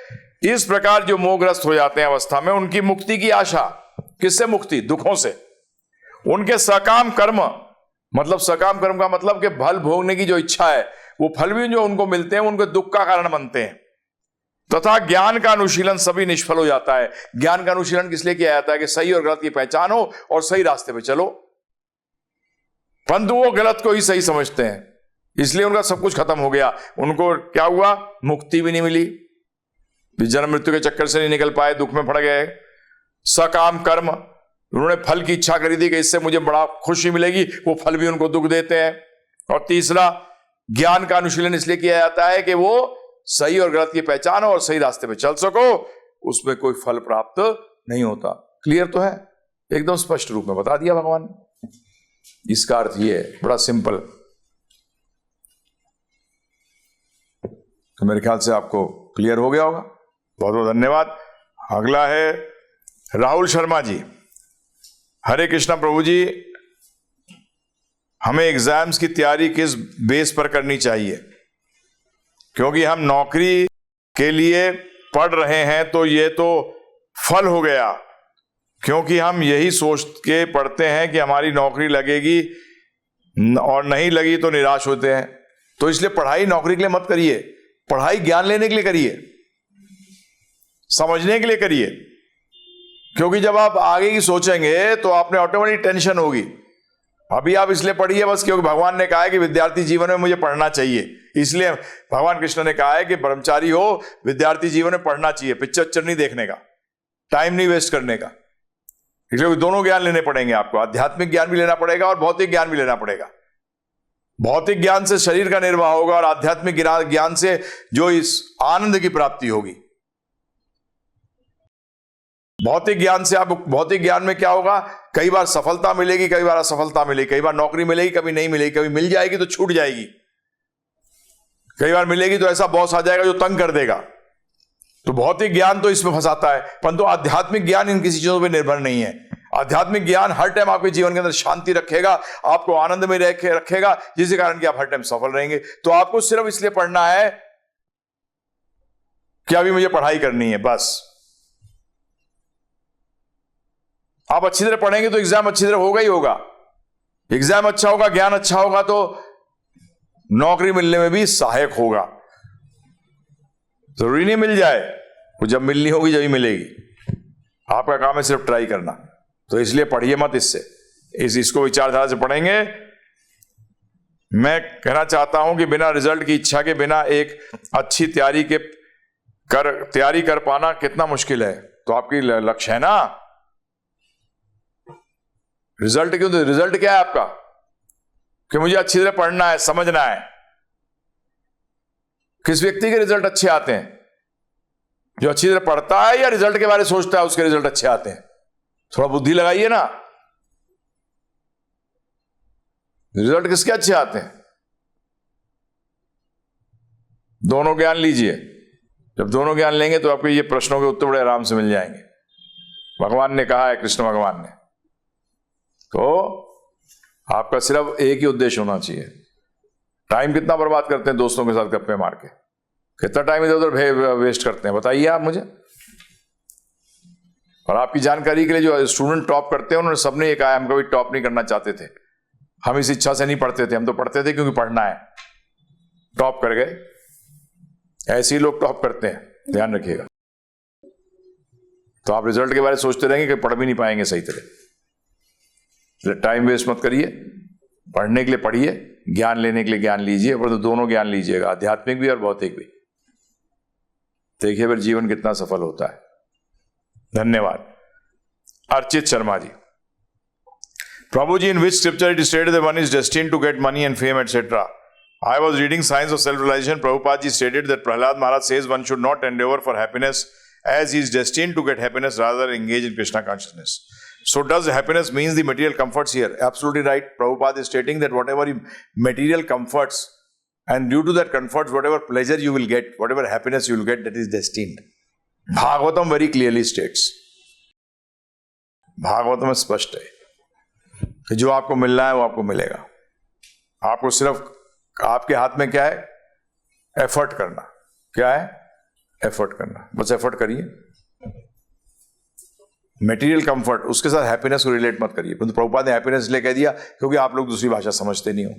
इस प्रकार जो मोहग्रस्त हो जाते हैं अवस्था में, उनकी मुक्ति की आशा। किससे मुक्ति? दुखों से। उनके सकाम कर्म, मतलब सकाम कर्म का मतलब कि फल भोगने की जो इच्छा है, वो फल भी जो उनको मिलते हैं, उनके दुख का कारण बनते हैं। तथा ज्ञान का अनुशीलन सभी निष्फल हो जाता है। ज्ञान का अनुशीलन किस लिए किया जाता है? कि सही और गलत की पहचान हो और सही रास्ते पे चलो। परंतु वो गलत को ही सही समझते हैं, इसलिए उनका सब कुछ खत्म हो गया। उनको क्या हुआ? मुक्ति भी नहीं मिली, जन्म मृत्यु के चक्कर से नहीं निकल पाए, दुख में पड़ गए। सकाम कर्म, उन्होंने फल की इच्छा करी थी कि इससे मुझे बड़ा खुशी मिलेगी, वो फल भी उनको दुख देते हैं। और तीसरा, ज्ञान का अनुशीलन इसलिए किया जाता है कि वो सही और गलत की पहचान हो और सही रास्ते पे चल सको, उसमें कोई फल प्राप्त नहीं होता। क्लियर तो है? एकदम स्पष्ट रूप में बता दिया भगवान। इसका अर्थ ये है, बड़ा सिंपल। तो मेरे ख्याल से आपको क्लियर हो गया होगा। बहुत बहुत धन्यवाद। अगला है राहुल शर्मा जी। हरे कृष्णा प्रभु जी, हमें एग्जाम्स की तैयारी किस बेस पर करनी चाहिए? क्योंकि हम नौकरी के लिए पढ़ रहे हैं, तो ये तो फल हो गया, क्योंकि हम यही सोच के पढ़ते हैं कि हमारी नौकरी लगेगी और नहीं लगी तो निराश होते हैं। तो इसलिए पढ़ाई नौकरी के लिए मत करिए, पढ़ाई ज्ञान लेने के लिए करिए, समझने के लिए करिए। क्योंकि जब आप आगे की सोचेंगे तो आपने ऑटोमेटिक टेंशन होगी। अभी आप इसलिए पढ़िए बस क्योंकि भगवान ने कहा है कि विद्यार्थी जीवन में मुझे पढ़ना चाहिए, इसलिए भगवान कृष्ण ने कहा है कि ब्रह्मचारी हो, विद्यार्थी जीवन में पढ़ना चाहिए, पिक्चर नहीं देखने का, टाइम नहीं वेस्ट करने का। इसलिए दोनों ज्ञान लेने पड़ेंगे आपको, आध्यात्मिक ज्ञान भी लेना पड़ेगा और भौतिक ज्ञान भी लेना पड़ेगा। भौतिक ज्ञान से शरीर का निर्वाह होगा और आध्यात्मिक ज्ञान से जो इस आनंद की प्राप्ति होगी। भौतिक ज्ञान से, आप भौतिक ज्ञान में क्या होगा? कई बार सफलता मिलेगी, कई बार असफलता मिलेगी, कई बार नौकरी मिलेगी, कभी नहीं मिलेगी, कभी मिल जाएगी तो छूट जाएगी, कई बार मिलेगी तो ऐसा बॉस आ जाएगा जो तंग कर देगा। तो भौतिक ज्ञान तो इसमें फंसाता है, परंतु आध्यात्मिक ज्ञान इन किसी चीजों पर निर्भर नहीं है। आध्यात्मिक ज्ञान हर टाइम आपके जीवन के अंदर शांति रखेगा, आपको आनंद में रखेगा, जिसके कारण कि आप हर टाइम सफल रहेंगे। तो आपको सिर्फ इसलिए पढ़ना है कि अभी मुझे पढ़ाई करनी है, बस। आप अच्छी तरह पढ़ेंगे तो एग्जाम अच्छी तरह होगा ही होगा। एग्जाम अच्छा होगा, ज्ञान अच्छा होगा तो नौकरी मिलने में भी सहायक होगा। जरूरी नहीं मिल जाए, वो जब मिलनी होगी जब ही मिलेगी। आपका काम है सिर्फ ट्राई करना। तो इसलिए पढ़िए मत इससे, इसको विचारधारा से पढ़ेंगे। मैं कहना चाहता हूं कि बिना रिजल्ट की इच्छा के बिना एक अच्छी तैयारी कर पाना कितना मुश्किल है। तो आपकी लक्ष्य है ना, रिजल्ट क्यों? तो रिजल्ट क्या है आपका? कि मुझे अच्छी तरह पढ़ना है, समझना है। किस व्यक्ति के रिजल्ट अच्छे आते हैं? जो अच्छी तरह पढ़ता है या रिजल्ट के बारे में सोचता है उसके रिजल्ट अच्छे आते हैं? थोड़ा बुद्धि लगाइए ना। रिजल्ट किसके अच्छे आते हैं? दोनों ज्ञान लीजिए। जब दोनों ज्ञान लेंगे तो आपको ये प्रश्नों के उत्तर बड़े आराम से मिल जाएंगे। भगवान ने कहा है, कृष्ण भगवान ने, तो आपका सिर्फ एक ही उद्देश्य होना चाहिए। टाइम कितना बर्बाद करते हैं दोस्तों के साथ गप्पे मार के? कितना टाइम इधर उधर वेस्ट करते हैं, बताइए आप मुझे। और आपकी जानकारी के लिए, जो स्टूडेंट टॉप करते हैं उन्होंने सबने ये कहा, हम कभी टॉप नहीं करना चाहते थे, हम इस इच्छा से नहीं पढ़ते थे, हम तो पढ़ते थे क्योंकि पढ़ना है। टॉप कर गए। ऐसे ही लोग टॉप करते हैं, ध्यान रखिएगा। तो आप रिजल्ट के बारे में सोचते रहेंगे कि पढ़ भी नहीं पाएंगे सही तरह। टाइम वेस्ट मत करिए, पढ़ने के लिए पढ़िए, ज्ञान लेने के लिए ज्ञान लीजिए, पर तो दोनों ज्ञान लीजिएगा, आध्यात्मिक भी और भौतिक भी। देखिए फिर जीवन कितना सफल होता है। धन्यवाद। Archit Sharma ji, Prabhuji, in which scripture it is stated that one is destined to get money and fame, etc.? I was reading Science of Self-Realization. Prabhupada ji stated that Prahlad Maharaj says one should not endeavor for happiness as he is destined to get happiness, rather engage in Krishna consciousness. So does happiness means the material comforts here? Absolutely right. Prabhupada is stating that whatever material comforts, and due to that comforts, whatever pleasure you will get, whatever happiness you will get, that is destined. Bhagavatam very clearly states. Bhagavat में स्पष्ट है कि जो आपको मिल रहा है वो आपको मिलेगा. आपको सिर्फ आपके हाथ में क्या है? एफर्ट करना. क्या है? एफर्ट करना. बस एफर्ट करिए. मटेरियल कंफर्ट, उसके साथ हैप्पीनेस को रिलेट मत करिए. परंतु प्रभुपाद ने हैप्पीनेस इसलिए कह दिया क्योंकि आप लोग दूसरी भाषा समझते नहीं हो.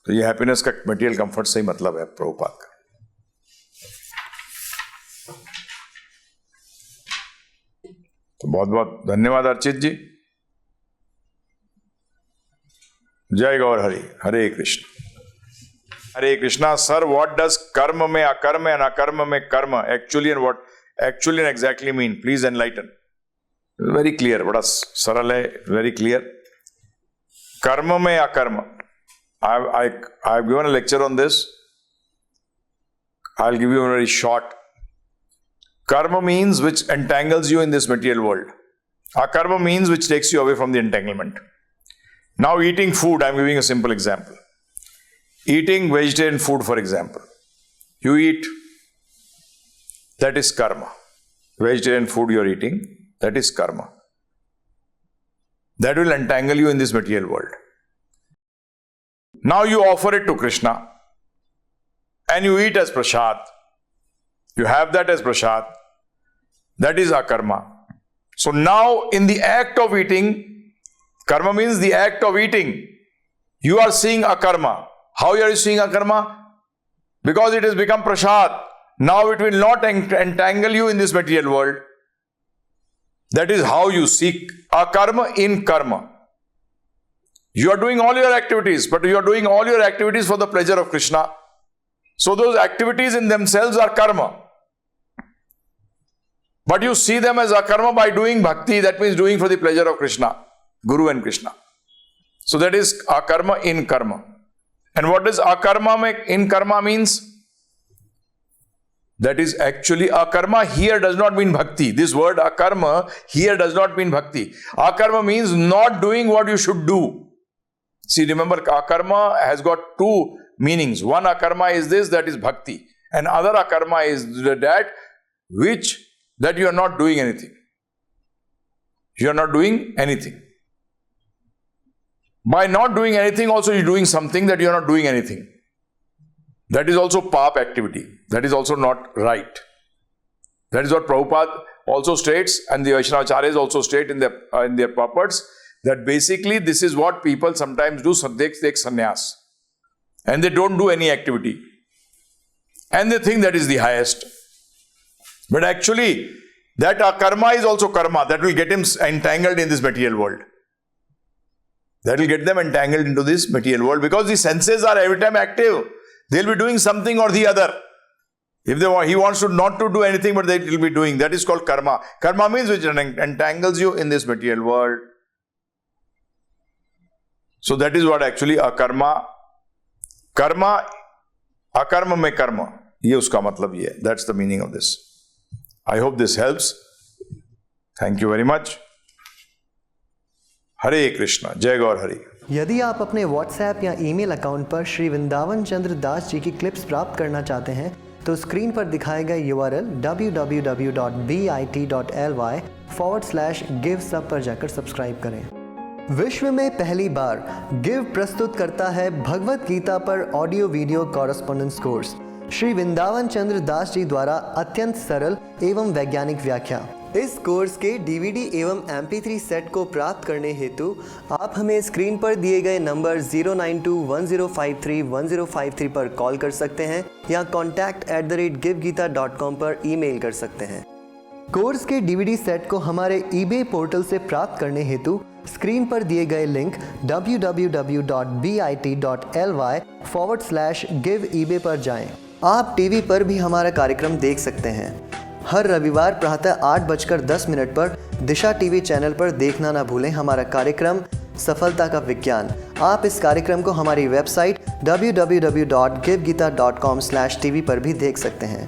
तो ये हैप्पीनेस का मटेरियल कंफर्ट से ही मतलब है प्रभुपाद का. तो बहुत बहुत धन्यवाद अर्चित जी. जय गौर हरि. हरे कृष्ण. हरे कृष्णा. सर, व्हाट डज कर्म में अकर्म एंड अकर्म में कर्म actually and what actually and exactly mean? Please enlighten. Very clear, बड़ा सरल है, वेरी क्लियर. कर्म में अकर्म. I have given a lecture on this. I'll give you a very short. Karma means which entangles you in this material world. Akarma means which takes you away from the entanglement. Now eating food, I'm giving a simple example. Eating vegetarian food, for example. You eat, that is karma. Vegetarian food you're eating, that is karma. That will entangle you in this material world. Now you offer it to Krishna and you eat as prasad. You have that as prasad. That is akarma. So now in the act of eating, karma means the act of eating, you are seeing akarma. How are you seeing akarma? Because it has become prasad. Now it will not entangle you in this material world. That is how you seek akarma in karma. You are doing all your activities, but you are doing all your activities for the pleasure of Krishna. So those activities in themselves are karma. But you see them as akarma by doing bhakti, that means doing for the pleasure of Krishna, Guru and Krishna. So that is akarma in karma. And what does akarma in karma means? That is actually akarma here does not mean bhakti. This word akarma here does not mean bhakti. Akarma means not doing what you should do. See, remember, akarma has got two meanings. One akarma is this, that is bhakti. And other akarma is that you are not doing anything. You are not doing anything. By not doing anything also you are doing something that you are not doing anything. That is also pap activity. That is also not right. That is what Prabhupada also states, and the Vaishnavacharyas also state in their purports, that basically this is what people sometimes do. So they take sannyas and they don't do any activity and they think that is the highest. But actually that karma is also karma that will get him entangled in this material world. That will get them entangled into this material world because the senses are every time active. They'll be doing something or the other. If he wants to not to do anything, but they will be doing. That is called karma. Karma means which entangles you in this material world. So that is what actually akarma, karma, akarma mein karma. ये उसका मतलब ये है. That's the meaning of this. I hope this helps. Thank you very much. हरे कृष्णा. जय गौर हरि. यदि आप अपने WhatsApp या ईमेल अकाउंट पर श्री वृंदावन चंद्र दास जी की क्लिप्स प्राप्त करना चाहते हैं तो स्क्रीन पर दिखाए गए URL www.bit.ly/give-sub पर जाकर सब्सक्राइब करें. विश्व में पहली बार गिव प्रस्तुत करता है भगवत गीता पर audio video correspondence course Shri Vrindavan Chandra Das ji द्वारा अत्यंत सरल एवं वैज्ञानिक व्याख्या. इस कोर्स के DVD एवं MP3 सेट को प्राप्त करने हेतु आप हमें स्क्रीन पर दिए गए नंबर 09210531053 पर कॉल कर सकते हैं या contact@givegita.com पर ईमेल कर सकते हैं. कोर्स के DVD सेट को हमारे eBay पोर्टल से प्राप्त करने हेतु स्क्रीन पर दिए गए लिंक www.bit.ly/give eBay पर जाएं. आप टीवी पर भी हमारा कार्यक्रम देख सकते हैं. हर रविवार प्रातः 8:10 पर दिशा टीवी चैनल पर देखना ना भूलें हमारा कार्यक्रम सफलता का विज्ञान। आप इस कार्यक्रम को हमारी वेबसाइट www.givegita.com/tv पर भी देख सकते हैं।